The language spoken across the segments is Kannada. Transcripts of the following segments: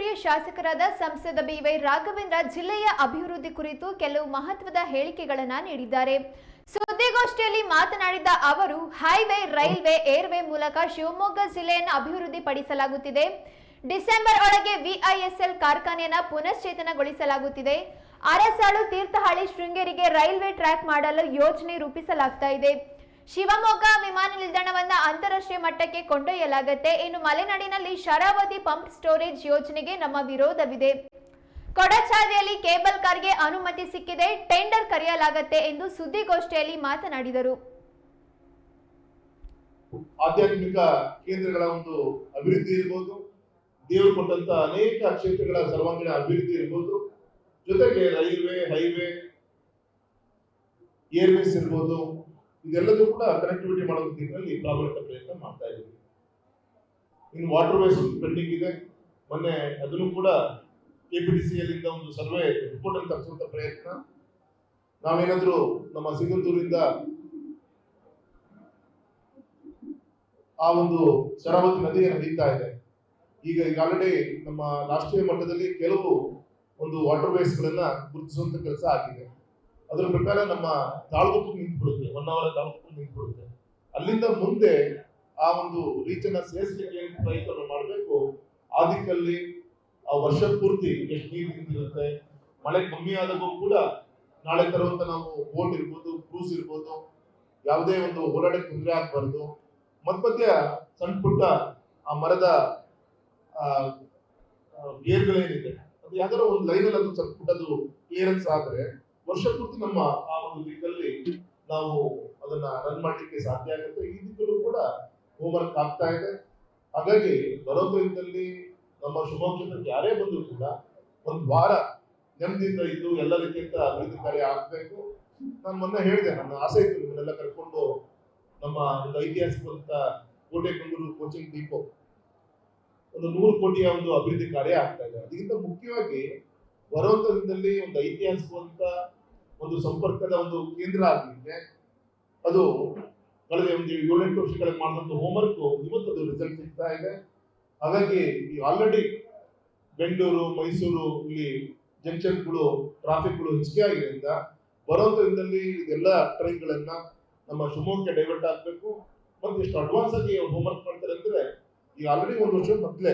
ಜನಪ್ರಿಯ ಶಾಸಕರಾದ ಸಂಸದ ಬಿವೈ ರಾಘವೇಂದ್ರ ಜಿಲ್ಲೆಯ ಅಭಿವೃದ್ಧಿ ಕುರಿತು ಕೆಲವು ಮಹತ್ವದ ಹೇಳಿಕೆಗಳನ್ನು ನೀಡಿದ್ದಾರೆ. ಸುದ್ದಿಗೋಷ್ಠಿಯಲ್ಲಿ ಮಾತನಾಡಿದ ಅವರು, ಹೈವೇ, ರೈಲ್ವೆ, ಏರ್ವೇ ಮೂಲಕ ಶಿವಮೊಗ್ಗ ಜಿಲ್ಲೆಯನ್ನು ಅಭಿವೃದ್ಧಿಪಡಿಸಲಾಗುತ್ತಿದೆ. ಡಿಸೆಂಬರ್ ಒಳಗೆ ವಿಐಎಸ್ಎಲ್ ಕಾರ್ಖಾನೆಯನ್ನು ಪುನಶ್ಚೇತನಗೊಳಿಸಲಾಗುತ್ತಿದೆ. ಅರಸಾಳು, ತೀರ್ಥಹಳ್ಳಿ, ಶೃಂಗೇರಿಗೆ ರೈಲ್ವೆ ಟ್ರ್ಯಾಕ್ ಮಾಡಲು ಯೋಜನೆ ರೂಪಿಸಲಾಗ್ತಾ ಇದೆ. ಶಿವಮೊಗ್ಗ ವಿಮಾನ ನಿಲ್ದಾಣವನ್ನು ಅಂತಾರಾಷ್ಟ್ರೀಯ ಮಟ್ಟಕ್ಕೆ ಕೊಂಡೊಯ್ಯಲಾಗುತ್ತೆ. ಇನ್ನು ಮಲೆನಾಡಿನಲ್ಲಿ ಶರಾವತಿ ಪಂಪ್ ಸ್ಟೋರೇಜ್ ಯೋಜನೆಗೆ ನಮ್ಮ ವಿರೋಧವಿದೆ. ಕೊಡಚಾದ್ರಿಯಲ್ಲಿ ಕೇಬಲ್ ಕಾರ್ಗೆ ಅನುಮತಿ ಸಿಕ್ಕಿದೆ, ಟೆಂಡರ್ ಕರೆಯಲಾಗುತ್ತೆ ಎಂದು ಸುದ್ದಿಗೋಷ್ಠಿಯಲ್ಲಿ ಮಾತನಾಡಿದರು. ಆಧ್ಯಾತ್ಮಿಕ ಕೇಂದ್ರಗಳ ಒಂದು ಅಭಿವೃದ್ಧಿ ಇರಬಹುದು, ದೇವರು ಕೊಟ್ಟಂತ ಅನೇಕ ಕ್ಷೇತ್ರಗಳ ಸರ್ವಾಂಗೀಣ ಅಭಿವೃದ್ಧಿ ಇರಬಹುದು, ಜೊತೆಗೆ ರೈಲ್ವೆ, ಹೈವೇ, ಏರ್ವೇಸ್ ಇರ್ಬೋದು, ಇದೆಲ್ಲದೂ ಕೂಡ ಕನೆಕ್ಟಿವಿಟಿ ಮಾಡೋ ನಿಟ್ಟಿನಲ್ಲಿ ಪ್ರಾಮಾಣಿಕ ಪ್ರಯತ್ನ ಮಾಡ್ತಾ ಇದ್ದೀವಿ. ಇನ್ನು ವಾಟರ್ ವೇಸ್ ಪೆಂಡಿಂಗ್ ಇದೆ. ಮೊನ್ನೆ ಅದನ್ನು ಕೂಡ ಕೆಪಿಟಿಸಿಎಲ್ ಒಂದು ಸರ್ವೆ ರಿಪೋರ್ಟ್ ಅನ್ನು ತರಿಸುವಂತ ಪ್ರಯತ್ನ. ನಾವೇನಾದ್ರೂ ನಮ್ಮ ಸಿಗಂದೂರಿಂದ ಆ ಒಂದು ಶರಾವತಿ ನದಿ ಹರಿತಾ ಇದೆ. ಈಗ ಆಲ್ರೆಡಿ ನಮ್ಮ ರಾಷ್ಟ್ರೀಯ ಮಟ್ಟದಲ್ಲಿ ಕೆಲವು ಒಂದು ವಾಟರ್ ವೇಸ್ ಗಳನ್ನ ಗುರುತಿಸುವಂತ ಕೆಲಸ ಆಗಿದೆ. ಅದರ ಪ್ರಕಾರ ನಮ್ಮ ತಾಳಗುಪ್ಪು ನಿಂತ್ಬಿಡುತ್ತೆ, 1 ಅವರ್ ತಾಳಗುಪ್ಪು ನಿಂತ್ಬಿಡುತ್ತೆ. ಅಲ್ಲಿಂದ ಮುಂದೆ ಆ ಒಂದು ರೀಚನ್ನ ಸೇರಿಸಲಿಕ್ಕೆ ಏನು ಪ್ರಯತ್ನ ಮಾಡಬೇಕು, ಆ ದಿಕ್ಕಲ್ಲಿ ಆ ವರ್ಷ ಪೂರ್ತಿ ಎಷ್ಟು ನೀರು ನಿಂತಿರುತ್ತೆ, ಮಳೆ ಕಮ್ಮಿ ಆದಾಗೂ ಕೂಡ ನಾಳೆ ತರುವಂತ ನಾವು ಬೋಟ್ ಇರ್ಬೋದು, ಕ್ರೂಸ್ ಇರ್ಬೋದು, ಯಾವುದೇ ಒಂದು ಓಡಾಡಕ್ಕೆ ತೊಂದರೆ ಆಗ್ಬಾರ್ದು. ಮಧ್ಯ ಸಣ್ಣ ಪುಟ್ಟ ಆ ಮರದ ಗೇರ್ಗಳೇನಿದೆ ಅದು ಯಾವ್ದಾರ ಒಂದು ಲೈನಲ್ಲಿ ಅದು ಸಣ್ಣ ಪುಟ್ಟದು ಕ್ಲಿಯರೆನ್ಸ್ ಆದ್ರೆ ವರ್ಷ ಪೂರ್ತಿ ನಮ್ಮ ಆ ಒಂದು ದಿಕ್ಕಲ್ಲಿ ನಾವು ಅದನ್ನ ರನ್ ಮಾಡ್ಲಿಕ್ಕೆ ಸಾಧ್ಯ ಆಗುತ್ತೆ. ಈ ದಿಕ್ಕಲ್ಲೂ ಕೂಡ ಹೋಮ್ವರ್ಕ್ ಆಗ್ತಾ ಇದೆ. ಹಾಗಾಗಿ ಬರೋ ದಿನದಲ್ಲಿ ನಮ್ಮ ಶಿವಮೊಗ್ಗ ಕ್ಷೇತ್ರಕ್ಕೆ ಯಾರೇ ಬಂದರೂ ಕೂಡ ಒಂದು ವಾರ ನೆಮ್ಮದಿಯಿಂದ ಇದ್ದು ಎಲ್ಲ ರೀತಿಯಿಂದ ಅಭಿವೃದ್ಧಿ ಕಾರ್ಯ ಆಗ್ಬೇಕು. ನಾನು ಮೊನ್ನೆ ಹೇಳಿದೆ, ನನ್ನ ಆಸೆ ಇತ್ತು ನಿಮ್ಮನ್ನೆಲ್ಲ ಕರ್ಕೊಂಡು ನಮ್ಮ ಒಂದು ಐತಿಹಾಸಿಕವಂತ ಕೋಟೆಕಲ್ಲೂರು ಕೋಚಿಂಗ್ ಡಿಪೋ ಒಂದು 100 ಕೋಟಿಯ ಒಂದು ಅಭಿವೃದ್ಧಿ ಕಾರ್ಯ ಆಗ್ತಾ ಇದೆ. ಅದಕ್ಕಿಂತ ಮುಖ್ಯವಾಗಿ ಬರುವಂತ ದಿನದಲ್ಲಿ ಒಂದು ಐತಿಹಾಸಿಕವಂತ ಒಂದು ಸಂಪರ್ಕದ ಒಂದು ಕೇಂದ್ರ ಆಗಲಿಕ್ಕೆ ಅದು ಕಳೆದ ಒಂದು 7-8 ವರ್ಷಗಳಲ್ಲಿ ಮಾಡಿದಂತ ಹೋಮ್ವರ್ಕ್ ಇವತ್ತು ಅದು ರಿಸಲ್ಟ್ ಸಿಗ್ತಾ ಇದೆ. ಹಾಗಾಗಿ ಈ ಆಲ್ರೆಡಿ ಬೆಂಗಳೂರು, ಮೈಸೂರು ಇಲ್ಲಿ ಜಂಕ್ಷನ್ಗಳು, ಟ್ರಾಫಿಕ್ಗಳು ಹೆಚ್ಚಿಗೆ ಆಗಿದ್ದರಿಂದ ಬರುವಂತ ದಿನದಲ್ಲಿ ಇದೆಲ್ಲ ಟ್ರೈನ್ಗಳನ್ನ ನಮ್ಮ ಶಿವಮೊಗ್ಗಕ್ಕೆ ಡೈವರ್ಟ್ ಆಗಬೇಕು. ಮತ್ತೆ ಎಷ್ಟು ಅಡ್ವಾನ್ಸ್ ಆಗಿ ಹೋಮ್ವರ್ಕ್ ಮಾಡ್ತಾರೆ ಅಂದ್ರೆ, ಈಗ ಆಲ್ರೆಡಿ 1 ವರ್ಷ ಮೊದಲೇ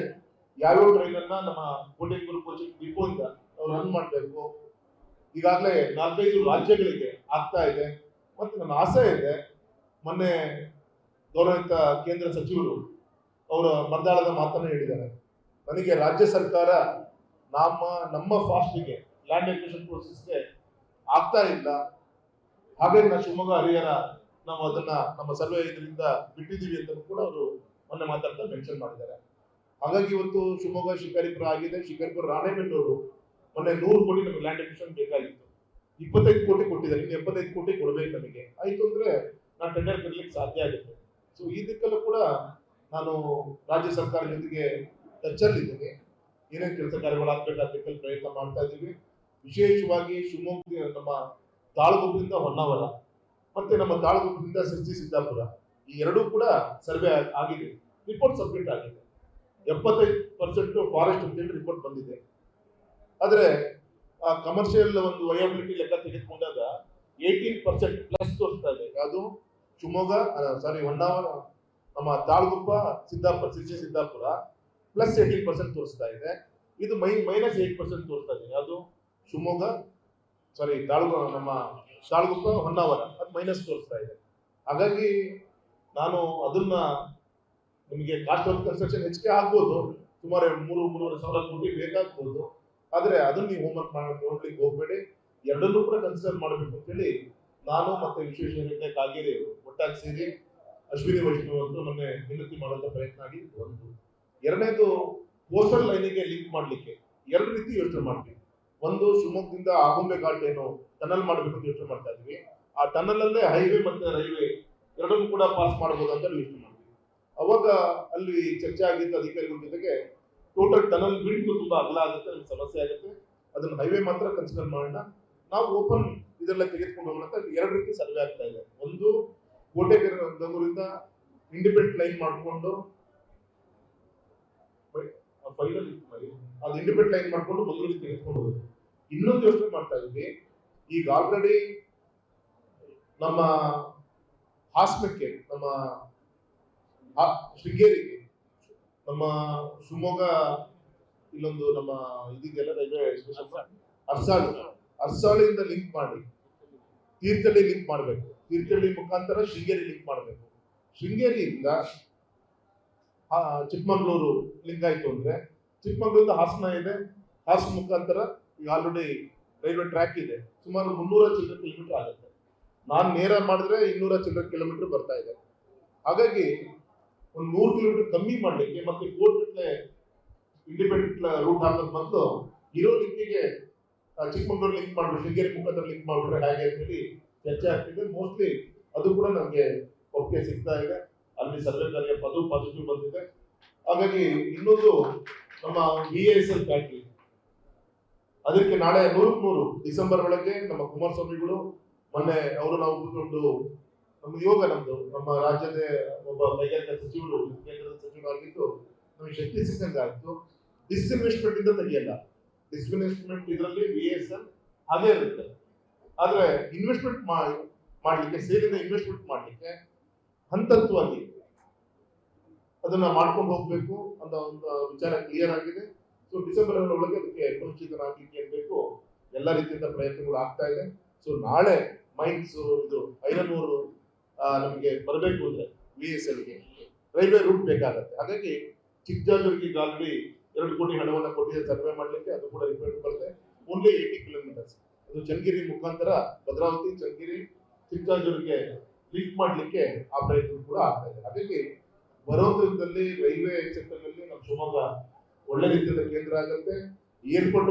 ಯಾವ್ಯಾವ ಟ್ರೈನ್ ಅನ್ನ ನಮ್ಮ ಕೋಟೆಕಲ್ಲೂರು ಕೋಚಿಂಗ್ ಡಿಪೋ ಇಂದ ಅವ್ರು ರನ್ ಮಾಡಬೇಕು. ಈಗಾಗಲೇ 4-5 ರಾಜ್ಯಗಳಿಗೆ ಆಗ್ತಾ ಇದೆ. ಮತ್ತೆ ನನ್ನ ಆಸೆ ಇದೆ, ಮೊನ್ನೆ ಗೌರವಿತ ಕೇಂದ್ರ ಸಚಿವರು ಅವರ ಮರ್ದಾಳದ ಮಾತನ್ನ ಹೇಳಿದ್ದಾರೆ, ನನಗೆ ರಾಜ್ಯ ಸರ್ಕಾರ ನಮ್ಮ ಫಾಸ್ಟ್ಗೆ ಲ್ಯಾಂಡ್ ಎಕ್ವಿಷನ್ ಪ್ರೋಸೆಸ್ಗೆ ಆಗ್ತಾ ಇಲ್ಲ, ಹಾಗಾಗಿ ನಾವು ಶಿವಮೊಗ್ಗ, ಹರಿಹರ ನಾವು ಅದನ್ನ ನಮ್ಮ ಸರ್ವೆ ಇದರಿಂದ ಬಿಟ್ಟಿದ್ದೀವಿ ಅಂತ ಕೂಡ ಅವರು ಮೊನ್ನೆ ಮಾತಾಡ್ತಾ ಮೆನ್ಷನ್ ಮಾಡಿದ್ದಾರೆ. ಹಾಗಾಗಿ ಇವತ್ತು ಶಿವಮೊಗ್ಗ ಶಿಕಾರಿಪುರ ಆಗಿದೆ. ಶಿಕಾರಿಪುರ ರಾಣೆಬೆನ್ನೂರು ಮೊನ್ನೆ 100 ಕೋಟಿ ನಮಗೆ ಲ್ಯಾಂಡ್ ಎಕ್ವಿಷನ್ ಬೇಕಾಗಿತ್ತು, 25 ಕೋಟಿ ಕೊಟ್ಟಿದ್ದಾರೆ. ಇನ್ನು 75 ಕೋಟಿ ಕೊಡಬೇಕು ನಮಗೆ. ಆಯ್ತು ಅಂದ್ರೆ ನಾನು ಟೆಂಡರ್ ಕರೀಲಿಕ್ಕೆ ಸಾಧ್ಯ ಆಗುತ್ತೆ. ಸೊ ಈ ದಿಕ್ಕಲ್ಲೂ ಕೂಡ ನಾನು ರಾಜ್ಯ ಸರ್ಕಾರ ಜೊತೆಗೆ ಟಚ್ಚಲ್ಲಿದ್ದೀನಿ. ಏನೇನು ಕೆಲಸ ಕಾರ್ಯಗಳಾಗಬೇಕು ಆ ದಿಕ್ಕಲ್ಲಿ ಪ್ರಯತ್ನ ಮಾಡ್ತಾ ಇದ್ದೀವಿ. ವಿಶೇಷವಾಗಿ ಶಿವಮೊಗ್ಗ ನಮ್ಮ ತಾಳಗುಪ್ಪದಿಂದ ಹೊನ್ನಾವರ ಮತ್ತೆ ನಮ್ಮ ತಾಳಗುಪ್ಪದಿಂದ ಸಿರ್ಸಿ ಸಿದ್ದಾಪುರ ಈ ಎರಡೂ ಕೂಡ ಸರ್ವೆ ಆಗಿದೆ, ರಿಪೋರ್ಟ್ ಸಬ್ಮಿಟ್ ಆಗಿದೆ. 75% ಫಾರೆಸ್ಟ್ ಅಂತೇಳಿ ರಿಪೋರ್ಟ್ ಬಂದಿದೆ. ಆದ್ರೆ ಆ ಕಮರ್ಷಿಯಲ್ ಒಂದು ವಯಬಿಲಿಟಿ ಲೆಕ್ಕ ತೆಗೆದುಕೊಂಡಾಗ 18% ಪ್ಲಸ್ ತೋರಿಸ್ತಾ ಇದೆ. ಯಾವುದು ಶಿವಮೊಗ್ಗ, ಹೊನ್ನಾವರ, ನಮ್ಮ ತಾಳಗುಪ್ಪ, ಸಿದ್ದಾಪುರ, ಸಿರ್ಸಿ ಸಿದ್ದಾಪುರ ಪ್ಲಸ್ 18% ತೋರಿಸ್ತಾ ಇದೆ. ಇದು -8% ತೋರಿಸ್ತಾ ಇದೆ. ಯಾವುದು ಶಿವಮೊಗ್ಗ, ನಮ್ಮ ತಾಳಗುಪ್ಪ, ಹೊನ್ನಾವರ ಅದು ಮೈನಸ್ ತೋರಿಸ್ತಾ ಇದೆ. ಹಾಗಾಗಿ ನಾನು ಅದನ್ನ ನಿಮಗೆ ಕಾಸ್ಟ್ ಆಫ್ ಕನ್ಸ್ಟ್ರಕ್ಷನ್ ಹೆಚ್ಚಿಗೆ ಆಗ್ಬೋದು, ಸುಮಾರು 3-3.5 ಸಾವಿರ ಕೋಟಿ ಬೇಕಾಗ್ಬೋದು. ಆದ್ರೆ ಅದನ್ನ ನೀವು ಹೋಮ್ವರ್ಕ್ ನೋಡ್ಲಿಕ್ಕೆ ಹೋಗ್ಬೇಡಿ, ಎರಡನ್ನೂ ಕೂಡ ಕನ್ಸಿಡರ್ ಮಾಡಬೇಕು ಅಂತ ಹೇಳಿ ನಾನು ಮತ್ತೆ ವಿಶ್ವೇಶ್ವರಯ್ಯ ಕಾಗೇರಿ ಒಟ್ಟಾಗಿ ಸೇರಿ ಅಶ್ವಿನಿ ವೈಷ್ಣವ್ ಅಂತ ಮೊನ್ನೆ ವಿನಂತಿ ಮಾಡುವಂತ ಪ್ರಯತ್ನ ಆಗಿದೆ. ಒಂದು ಎರಡನೇದು ಕೋಸ್ಟಲ್ ಲೈನಿಗೆ ಲಿಂಕ್ ಮಾಡ್ಲಿಕ್ಕೆ 2 ರೀತಿ ಯೋಚನೆ ಮಾಡ್ತೀವಿ. ಒಂದು ಶಿವಮೊಗ್ಗದಿಂದ ಆಗುಂಬೆ ಘಾಟ್ ಏನು ಟನಲ್ ಮಾಡಬೇಕು ಅಂತ ಯೋಚನೆ ಮಾಡ್ತಾ ಇದ್ವಿ. ಆ ಟನಲ್ ಅಲ್ಲೇ ಹೈವೇ ಮತ್ತೆ ರೈಲ್ವೆ ಎರಡನ್ನೂ ಕೂಡ ಪಾಸ್ ಮಾಡಬಹುದು ಅಂತ ಯೋಚನೆ ಮಾಡ್ತೀವಿ. ಅವಾಗ ಅಲ್ಲಿ ಚರ್ಚೆ ಆಗಿದ್ದ ಅಧಿಕಾರಿಗಳ ಜೊತೆಗೆ ಟೋಟಲ್ ಟನಲ್ ಬಿಡ್ತು ತುಂಬಾ ಅಗಲ ಆಗುತ್ತೆ, ನಮ್ಗೆ ಸಮಸ್ಯೆ ಆಗುತ್ತೆ, ಅದನ್ನ ಹೈವೇ ಮಾತ್ರ ಕನ್ಸಿಡರ್ ಮಾಡೋಣ, ನಾವು ಓಪನ್ ಇದೆಲ್ಲ ತೆಗೆದುಕೊಂಡು ಹೋಗೋಣ ಅಂತ 2 ರೀತಿ ಸರ್ವೆ ಆಗ್ತಾ ಇದೆ. ಒಂದು ಕೋಟೆಕಲ್ಲೂರಿಂದ ಇಂಡಿಪೆಂಡೆಂಟ್ ಲೈನ್ ಮಾಡಿಕೊಂಡು ಫೈನಲ್ ಅದು ಇಂಡಿಪೆಂಡೆಂಟ್ ಲೈನ್ ಮಾಡ್ಕೊಂಡು ಮಂಗಳೂರಿಗೆ ತೆಗೆದುಕೊಂಡು ಹೋಗೋದು. ಇನ್ನೊಂದು ಯೋಚನೆ ಮಾಡ್ತಾ ಇದ್ವಿ, ಈಗ ಆಲ್ರೆಡಿ ನಮ್ಮ ಹಾಸನಕ್ಕೆ, ನಮ್ಮ ಶೃಂಗೇರಿಗೆ, ನಮ್ಮ ಶಿವಮೊಗ್ಗ ಇಲ್ಲೊಂದು ನಮ್ಮ ಇದೆಯಲ್ಲ ರೈಲ್ವೆ ಸ್ಟೇಷನ್ ಅರ್ಸಾಳಿಂದ ಲಿಂಕ್ ಮಾಡಿ ತೀರ್ಥಹಳ್ಳಿ ಲಿಂಕ್ ಮಾಡಬೇಕು, ತೀರ್ಥಹಳ್ಳಿ ಮುಖಾಂತರ ಶೃಂಗೇರಿ ಲಿಂಕ್ ಮಾಡಬೇಕು. ಶೃಂಗೇರಿಯಿಂದ ಚಿಕ್ಕಮಂಗ್ಳೂರು ಲಿಂಕ್ ಆಯ್ತು ಅಂದ್ರೆ ಚಿಕ್ಕಮಂಗ್ಳೂರಿಂದ ಹಾಸನ ಇದೆ, ಹಾಸನ ಮುಖಾಂತರ ಈಗ ಆಲ್ರೆಡಿ ರೈಲ್ವೆ ಟ್ರ್ಯಾಕ್ ಇದೆ, ಸುಮಾರು 300 ಚಿಲ್ಲರೆ ಕಿಲೋಮೀಟರ್ ಆಗುತ್ತೆ. ನಾನು ನೇರ ಮಾಡಿದ್ರೆ 200 ಚಿಲ್ಲರೆ ಕಿಲೋಮೀಟರ್ ಬರ್ತಾ ಇದೆ. ಹಾಗಾಗಿ ಒಂದು 100 ಕಿಲೋಮೀಟರ್ ಕಮ್ಮಿ ಮಾಡ್ಲಿಕ್ಕೆ ಮತ್ತೆ ಕೋರ್ಟ್ಲೆ ಇಂಡಿಪೆಂಡೆಂಟ್ ರೂಟ್ ಹಾಕೋದ್ ಬಂದು ಇರೋ ಲಿಂಕಿಗೆ ಚಿಕ್ಕಮಂಗ್ಳೂರು ಲಿಂಕ್ ಮಾಡ್ಬಿಟ್ಟು ಶೃಂಗೇರಿ ಮುಖಾಂತರ ಲಿಂಕ್ ಮಾಡ್ಬಿಟ್ರೆ ಹೇಗೆ ಅಂತ ಹೇಳಿ ಚರ್ಚೆ ಆಗ್ತಿದೆ. ಮೋಸ್ಟ್ಲಿ ಅದು ಕೂಡ ನಮಗೆ ಒಪ್ಪಿಗೆ ಸಿಗ್ತಾ ಇದೆ. ಅಲ್ಲಿ ಸರ್ವೆ ಕಾರ್ಯ ಪಾಸಿಟಿವ್ ಬಂದಿದೆ. ಹಾಗಾಗಿ ಇನ್ನೊಂದು ನಮ್ಮ VISL ಫ್ಯಾಕ್ಟ್ರಿ, ಅದಕ್ಕೆ ನಾಳೆ 100 ಡಿಸೆಂಬರ್ ಒಳಗೆ ನಮ್ಮ ಕುಮಾರಸ್ವಾಮಿಗಳು ಮೊನ್ನೆ ಅವರು ನಾವು ಕೂತ್ಕೊಂಡು ನಮ್ಮ ಯೋಗ ನಮ್ಮ ರಾಜ್ಯದ ಒಬ್ಬ ಕೈಗಾರಿಕಾ ಸಚಿವರು, ಕೇಂದ್ರದ ಸಚಿವರಾಗಿದ್ದು ನಮಗೆ ಶಕ್ತಿ ಸಿಕ್ಕಂಗೆ ಆಯ್ತು. ಡಿಸ್ಇನ್ವೆಸ್ಟ್ಮೆಂಟ್ ಇಂದ ತೆಗಿಯಲ್ಲ, ಡಿಸ್ಇನ್ವೆಸ್ಟ್ಮೆಂಟ್ ಇದರಲ್ಲಿ VISL ಅದೇ ಇರುತ್ತೆ. ಆದ್ರೆ ಇನ್ವೆಸ್ಟ್ಮೆಂಟ್ ಮಾಡ್ಲಿಕ್ಕೆ, ಸೇರಿನ ಇನ್ವೆಸ್ಟ್ಮೆಂಟ್ ಮಾಡ್ಲಿಕ್ಕೆ ಹಂತವಾಗಿ ಅದನ್ನ ಮಾಡ್ಕೊಂಡು ಹೋಗ್ಬೇಕು ಅಂತ ಒಂದು ವಿಚಾರ ಕ್ಲಿಯರ್ ಆಗಿದೆ. ಸೊ ಡಿಸೆಂಬರ್ ಒಳಗೆ ಅದಕ್ಕೆ ಪುನಶ್ಚೇತನ ಆಗ್ಲಿಕ್ಕೆ ಏನ್ ಬೇಕು ಎಲ್ಲ ರೀತಿಯಿಂದ ಪ್ರಯತ್ನಗಳು ಆಗ್ತಾ ಇದೆ. ಸೊ ನಾಳೆ ಮೈನ್ಸ್ ಇದು ಐರನ್ ಓರ್ ನಮಗೆ ಬರಬೇಕು ಅಂದ್ರೆ VISLಗೆ ರೈಲ್ವೆ ರೂಟ್ ಬೇಕಾಗತ್ತೆ. ಹಾಗಾಗಿ ಚಿಕ್ಕಜಾಜೂರಿಗೆ ಈಗ ಆಲ್ರೆಡಿ 2 ಕೋಟಿ ಹಣವನ್ನು ಕೊಟ್ಟಿದೆ ಸರ್ವೆ ಮಾಡ್ಲಿಕ್ಕೆ, ಅದು ಕೂಡ ರಿಪೋರ್ಟ್ ಬರುತ್ತೆ. ಓನ್ಲಿ 80 ಕಿಲೋಮೀಟರ್ಸ್ ಅದು ಚನ್ನಗಿರಿ ಮುಖಾಂತರ ಭದ್ರಾವತಿ, ಚನ್ನಗಿರಿ, ಚಿಕ್ಕಜಾಜೂರಿಗೆ ಲಿಂಕ್ ಮಾಡ್ಲಿಕ್ಕೆ ಆ ಪ್ರಯತ್ನ ಕೂಡ ಆಗ್ತಾ ಇದೆ. ಹಾಗಾಗಿ ಬರೋ ದಿನದಲ್ಲಿ ರೈಲ್ವೆ ಸೆಕ್ಟರ್ ನಲ್ಲಿ ನಮ್ಮ ಶಿವಮೊಗ್ಗ ಒಳ್ಳೆ ರೀತಿಯ ಕೇಂದ್ರ ಆಗುತ್ತೆ. ಏರ್ಪೋರ್ಟ್